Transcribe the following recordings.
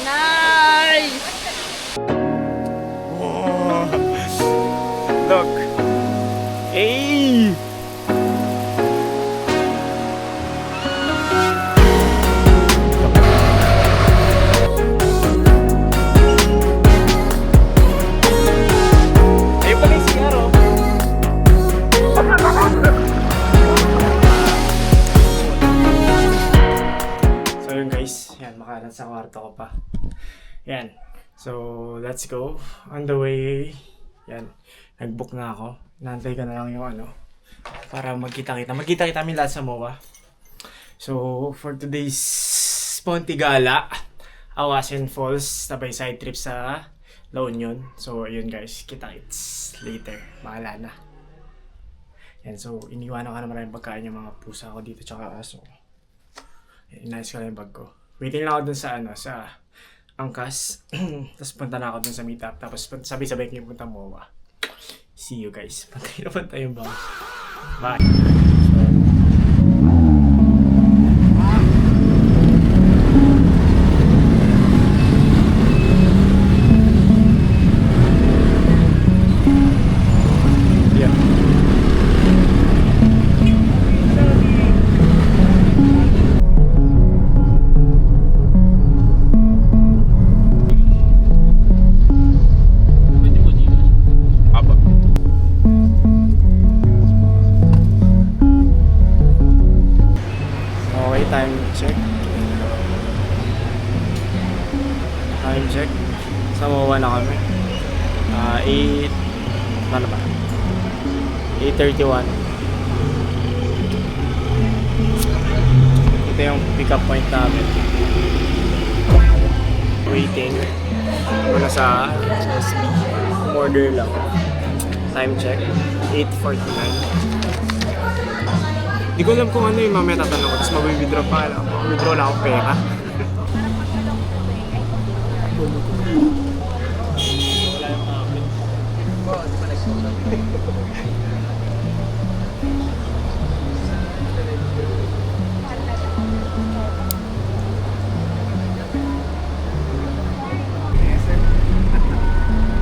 Nice! Oh, look. Hey! Ayun pala yung sigaro. So yun guys, yan, makalat sa kwarto ko pa. Yan. So, let's go. On the way, yan. Nag-book na ako. Nantay ko na lang yung ano, para magkita-kita. Magkita-kita kami lahat sa MOA. So, for today's Ponte Gala, Awasin Falls, sabay side trip sa La Union. So, yun guys, kita-kits later. Bahala na. Yan, so, iniwanan ka na maraming pagkain yung mga pusa ko dito, tsaka aso. Inayos ko lang yung bag ko. Waiting lang ako dun sa ano, sa Angkas. Tapos punta na ako dun sa meetup. Tapos sabay-sabay kayo punta MOA. See you guys. Pantay na pantay yung bag. Bye. Time check. Time check. Sa MOA na kami. 8... Ano ba? 8:31. Ito yung pick up point namin. Waiting. Muna sa SB. Order lang. Time check. 8:49. Hindi ko alam kung ano yung mamaya tatanong ko, tapos mag-withdraw pa, withdraw lang akong pera.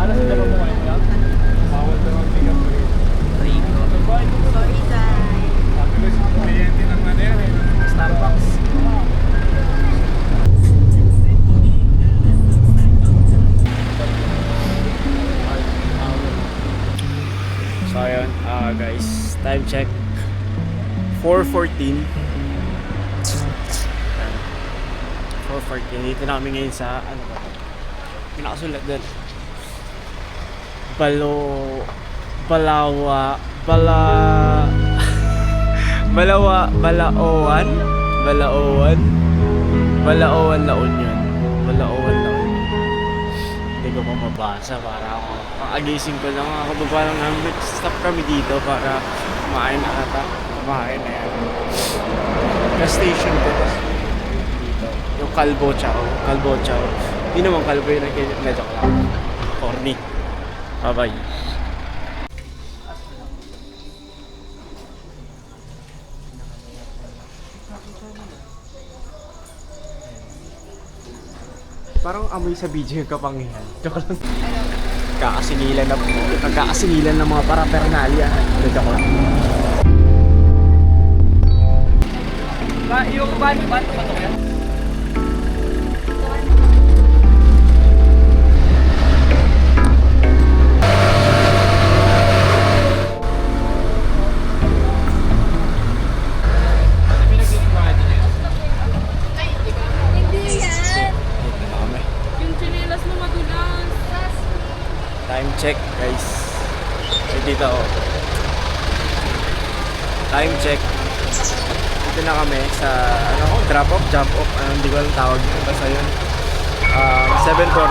Ano sa dalawa mo kayo lang? Bawal daw ang pick up mo rin. Sorry, guys. Kliyente ng manere, ng Starbucks. So ayun, guys, time check 4:14. 4:14. Dito na kami ngayon sa ano ba? Pinakasulat doon. Balaoan La Union. Hindi ko pa mabasa para ako. Pag-agising ko lang ako ba parang stop kami dito para kumain na ata. Kumain na yan. Gas station ko dito. Yung Calbo Chow. Hindi naman Calbo yun. Medyo ko lang. Corny. Bye-bye. Parang amoy sa video yung kapangyarihan. Joke lang. Nagkakasinilan ng mga paraphernalia. Joke lang. Yung bato ba ito yan? Time check guys. So dito oh. Time check. Dito na kami sa ano ko, drop off, jump off, hindi ko alam tawag dito. Basta yun 7:41.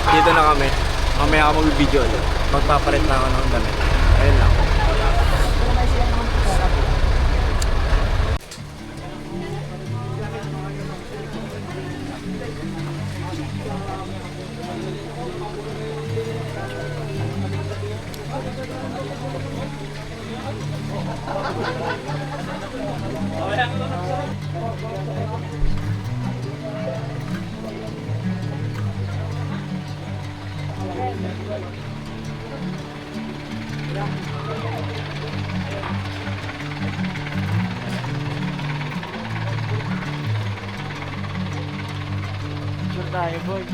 Dito na kami. Mamaya ako mag-video ulit. Magpapalit na ako ng damit. Ayun lang. Sure tayo, boy.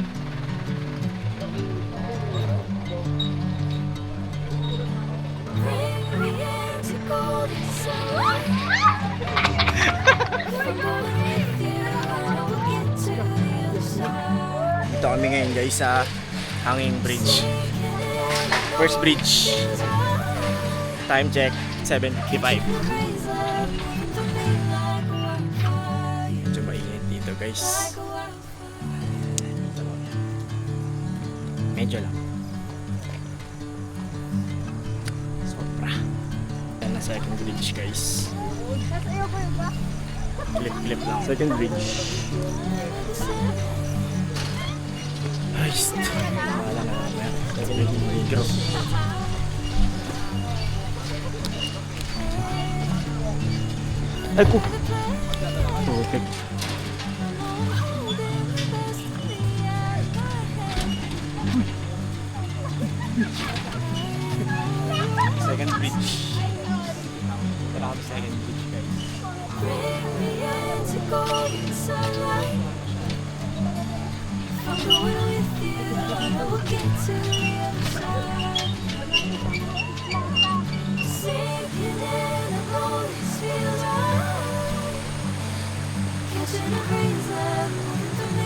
Dito kami ngayon guys sa Hanging Bridge. First bridge. Time check, 7:55. Medyo mainit dito guys. Medyo lang. Sobra. Yan na second bridge guys. Clip lang. Second bridge. Nice. Wala na naman. Second bridge. Ay ko. Tutik. Second bridge. Tara kami second bridge guys.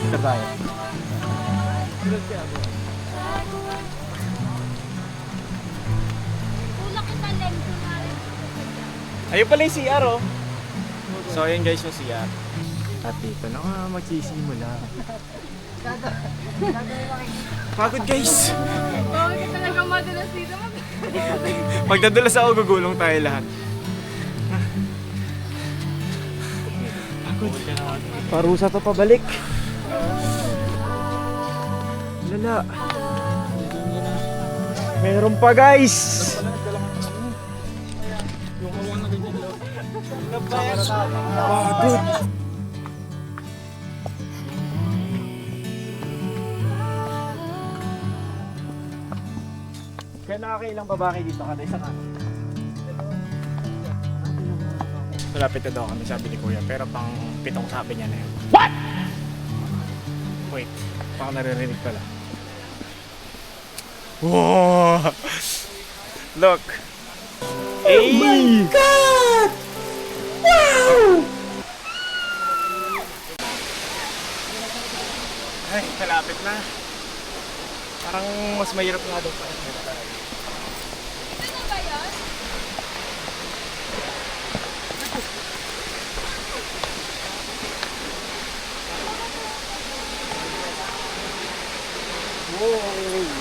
Ito tayo. Ayun pala yung CR oh. So ayun guys yung CR. At dito na nga magsisimula. Pagod guys! Bawal ka talaga madalas dito. Pag nadulas ako, gugulong tayo lahat. Pagod. Parusa to pabalik. Lala. Meron pa guys! Pagod. Kaya nakakailang babae dito kada isa kanan. Malapit na daw kami sabi ni Kuya, pero pang 7 sabi niya na yun. What? Wait, baka naririnig pala. Wow! Look! Oh my God! Wow! Ay, malapit na. Parang mas mahirap nga daw pa. Ano ba yun? Wow!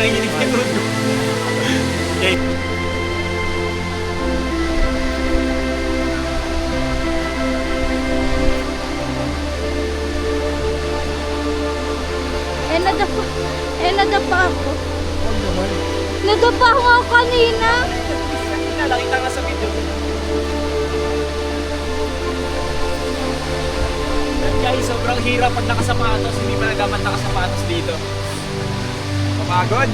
Nanginginig na doon. Okay. Nadapa ako. Nadapa ako kanina. Nakita nga sa video. Guys, sobrang hirap pag nakasapatos. Hindi pa nagaman nakasapatos dito. Kapagod.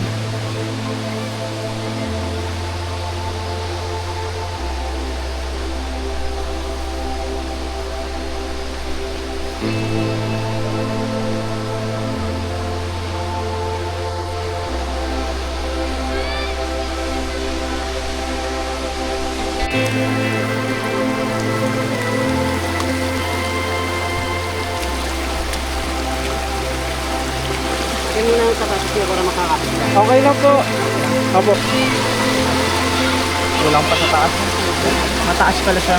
para makakapit. Okay lang po. Opo. Kulang pa sa taas. Mataas pala siya.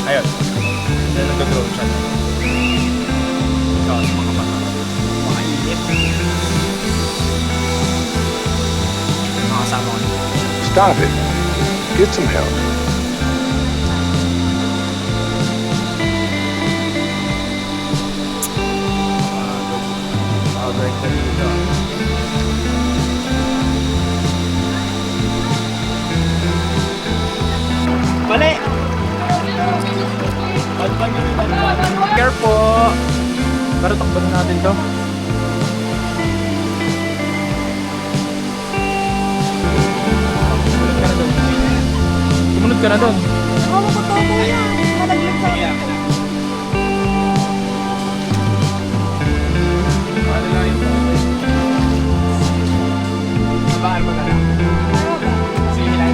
Ayun. Then nag-drone siya. Ikaw sa mga mata. Makainit. Makasama ko niyo. Stop it. Get some help. Break na dito. Mali! Care po! Pero takbo na natin to. Sumunod ka na doon. Oo, matutubo yan. Malaglag sa akin. Bakal mo na lang. Sige lang.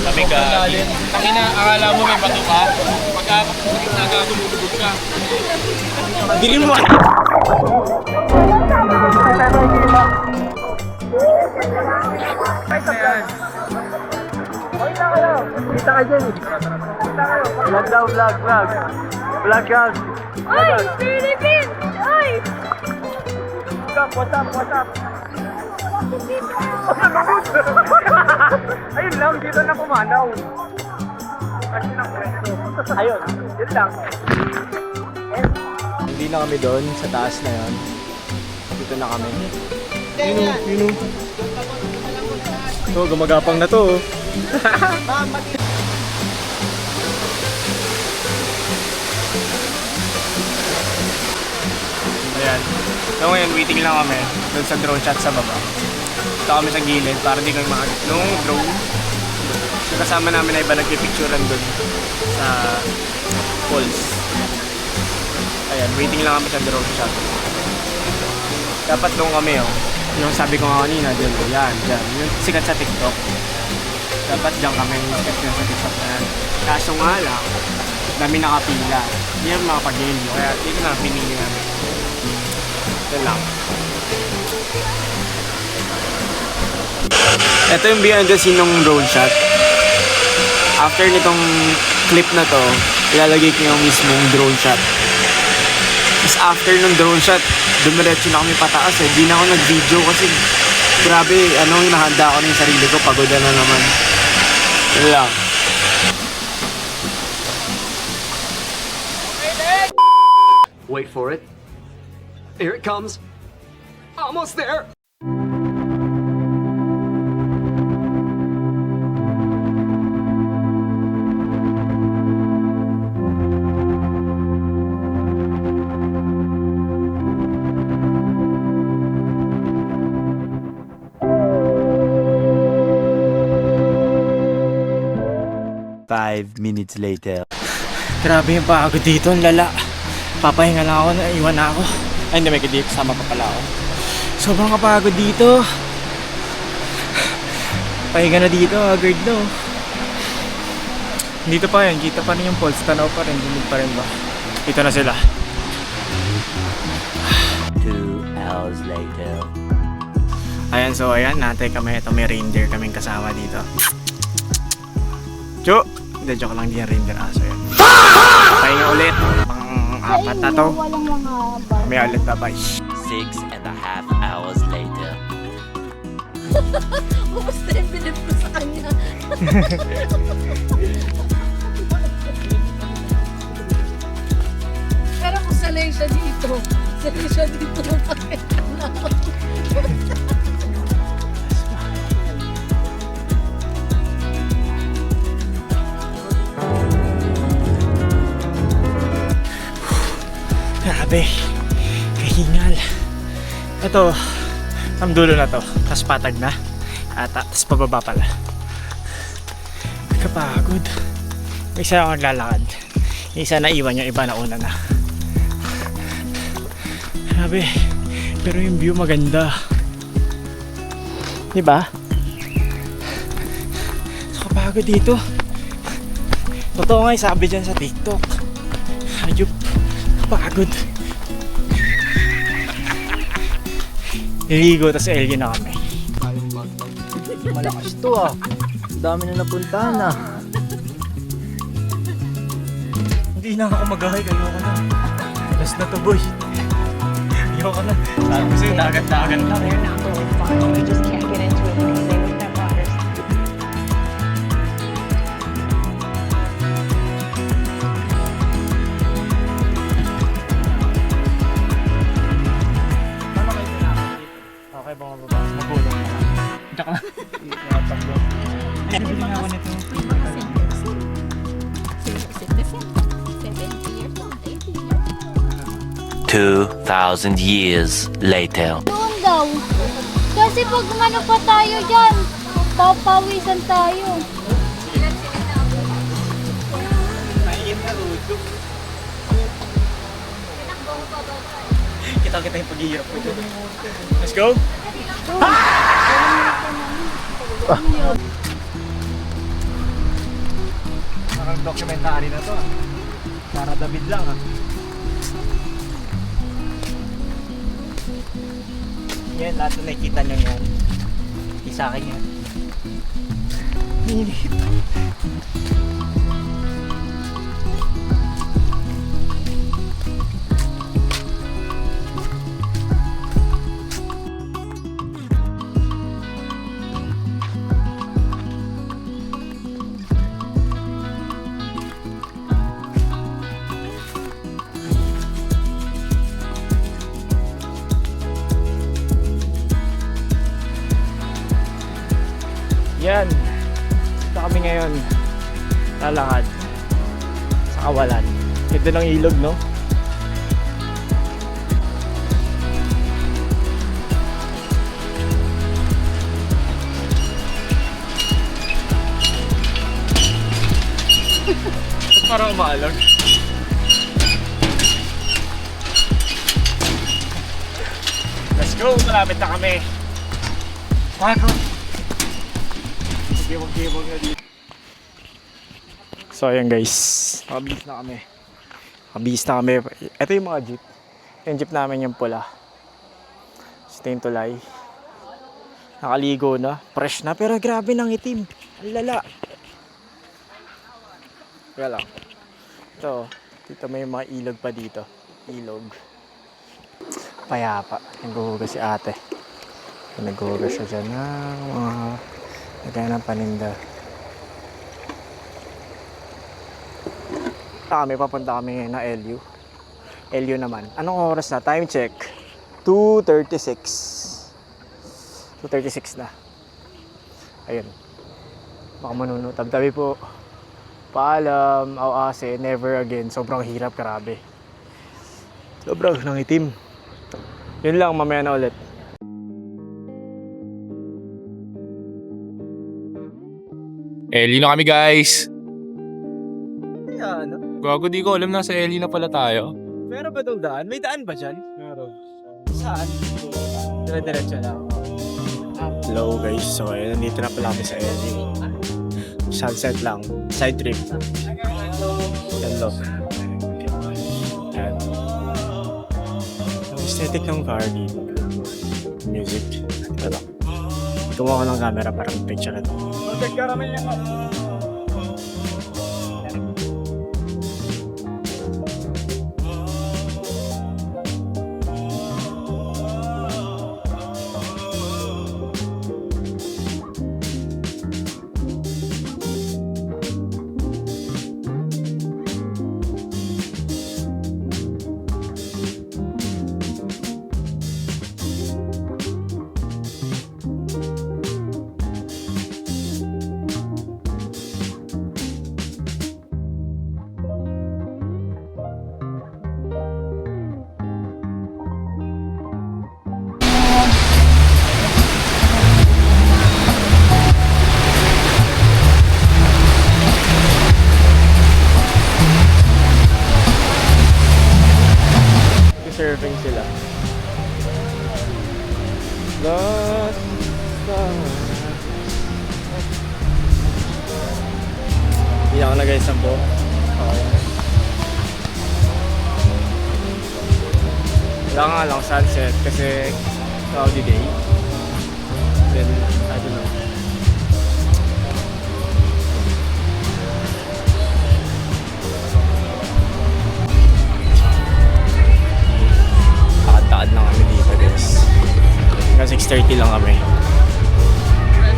Sabi ka, tangina, akala mo may bato ka? Pagka nagagulubog ka. Dilim mo! Kita ka dyan. Vlog daw, vlog. Vlog ka. Ay! Philippines! Ay! What's up? Ayun lang, dito na kumanaw. Kasi na pwesto. Ayun, yun lang. Hindi na kami doon, sa taas na yun. Dito na kami. Yun o. Ito, gumagapang na to. Ayan. So ngayon, waiting lang kami doon sa drone shot sa baba. Ito kami sa gilid para di kami makakit nung drone. So kasama namin na iba nagpipicturean doon sa falls. Ayan, waiting lang kami sa drone shot. Dapat doon kami yung sabi ko nga kanina, dyan. Yan. Yung sikat sa TikTok. Dapat dyan kami yung sikat sa TikTok na yan. Kaso nga lang, dami nakapila. Hindi naman makapag-game. Kaya dito na, pinili namin. Ito lang. Ito yung behind the scene ng drone shot. After nitong clip na to, ilalagay ko yung mismong drone shot. Tapos after ng drone shot, dumiretso na kami pataas eh. Di na ako nag-video kasi grabe, yung nahanda ako ng sarili ko, pagod na naman. Yun lang. Wait for it. Here it comes. Almost there. Five minutes later. Grabe yung pagod dito, ang lala. Papahinga lang ako, naiwan na ako. Ay, hindi, may kadip, sama pa pala ako. Sobrang kapagod dito. Pahinga na dito, agad no. Dito pa yan, kita pa rin yung falls, tanaw pa rin, dinig pa rin ba? Dito na sila. 2 hours later. Ayan, so ayan, natay kami. Ito may reindeer kaming kasama dito. Chu! Hindi, joke lang, di yan reindeer aso yan. Pahinga ulit. Apat na to. Walang mga bar. May ulit na bye. 6.5 hours later. Kumusta yung bilip ko sa kanya? Pero kung sanay siya dito, sanay siya dito ng pakita na ako. Grabe. Kahingal. Ito, ang dulo na to. Tapos patag na. Tapos pababa pala. Kapagod. May isa akong lalakad. Yung isa naiwan, yung iba nauna na. Grabe. Pero yung view maganda. Diba? So, kapagod dito. Totoo nga yung sabi dyan sa TikTok. Ayup. Kapagod. Niligo, tas LG na kami. Malakas to ah. Ang dami na napuntahan ah. Hindi na ako mag-hike, ayoko na. Last na to boy. Ayoko na. Sabi ko sa'yo, dagat-dagat lang. They're not going far. We just can't get into it because they would never understand. Okay ba mababa? Magulong na. Tsaka na. Bibili nga ako nito. 2,000 years later. Doon daw. Kasi pag ano pa tayo dyan, papawisan tayo. Kita-kita yung paghihirap ko dyan. Let's go! Parang documentary na to ah. Para David lang ah. Yan, lahat na nakikita nyo yan. Di sa akin yan. Init. Yan. Dito kami ngayon. Lalakad. Sa kawalan. Ito ng ilog, no? Parang umaalog. Let's go! Malapit na kami. Pagod. Gibog-gibog na dito. So ayan guys, nakabihis na kami. Ito yung mga jeep. Yung jeep namin yung pula. Ito yung tulay. Nakaligo na, fresh na, pero grabe nang itim. Ang lala. Kaya lang. Ito, dito may mga ilog pa dito. Ilog. Payapa. Naghuhugas si ate. Naghuhugas siya dyan ng mga lagay ng paninda. Kami, papunta kami ngayon na LU. LU naman. Anong oras na? Time check. 2:36. 2:36 na. Ayun. Baka manunod. Tabi-tabi po. Paalam. Awase. Never again. Sobrang hirap. Grabe. Sobrang nangitim. Yun lang. Mamaya na ulit. Ellie na kami guys. Ano? Gago, di ko alam na sa Ellie na pala tayo. Meron ba itong daan? May daan ba dyan? Meron. Saan? Dire-diretso lang. Hello guys. So ayun, nandito na pala kami sa LA. Sunset lang. Side trip. Ganda. Yan. Ang aesthetic ng car dito. Music. Ito lang. Tuwa ko ng camera para mag-picture ito. guys ang buhok. Okay. Wala nga lang sunset kasi cloudy day. Then, I don't know. Takad-takad lang kami dito guys. Hanggang 6:30 lang kami.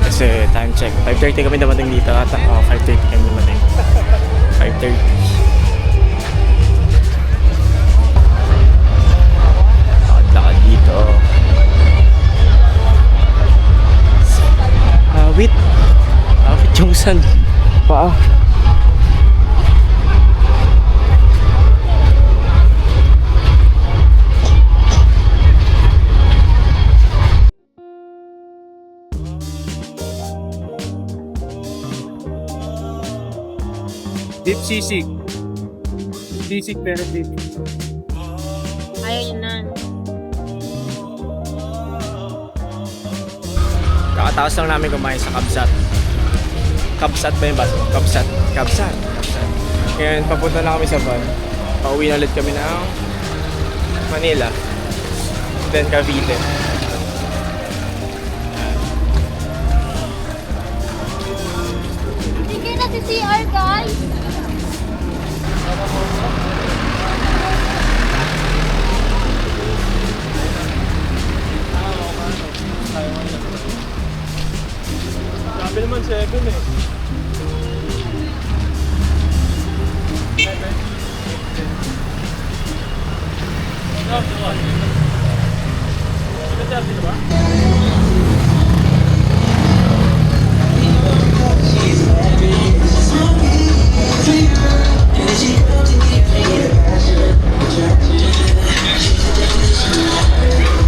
Kasi time check. 5:30 kami dumating dito ata. 5:30 kami dumating. 5:30. Takad-takad dito. Awit. Awit yung sand. Paa. Deep sisig. Sisig pero deep. Ayaw yun na. Kakatakas lang namin kumain sa Kabsat. Kabsat ba yung baso? Kabsat. Kabsat. Kabsat. Ngayon, papunta na kami sa van. Pauwi na ulit kami ng Manila. And then Cavite. Hindi kayo nasi-CR, guys. Sabi naman 7 eh.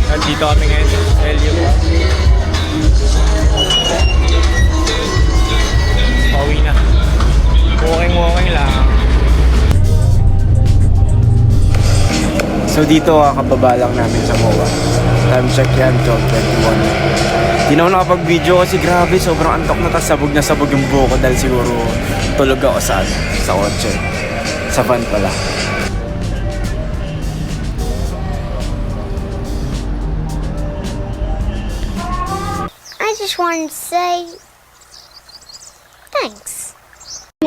Nandito kami ngayon sa LU. Pauwi na. Walking lang. So dito kakababa lang namin sa MOA. Time check yan, 12:21. Di na ako nakapag-video kasi grabe, sobrang antok na, tas sabog na sabog yung buhok ko dahil siguro tulog ako sa kotse. Sa van pala. I just wanted to say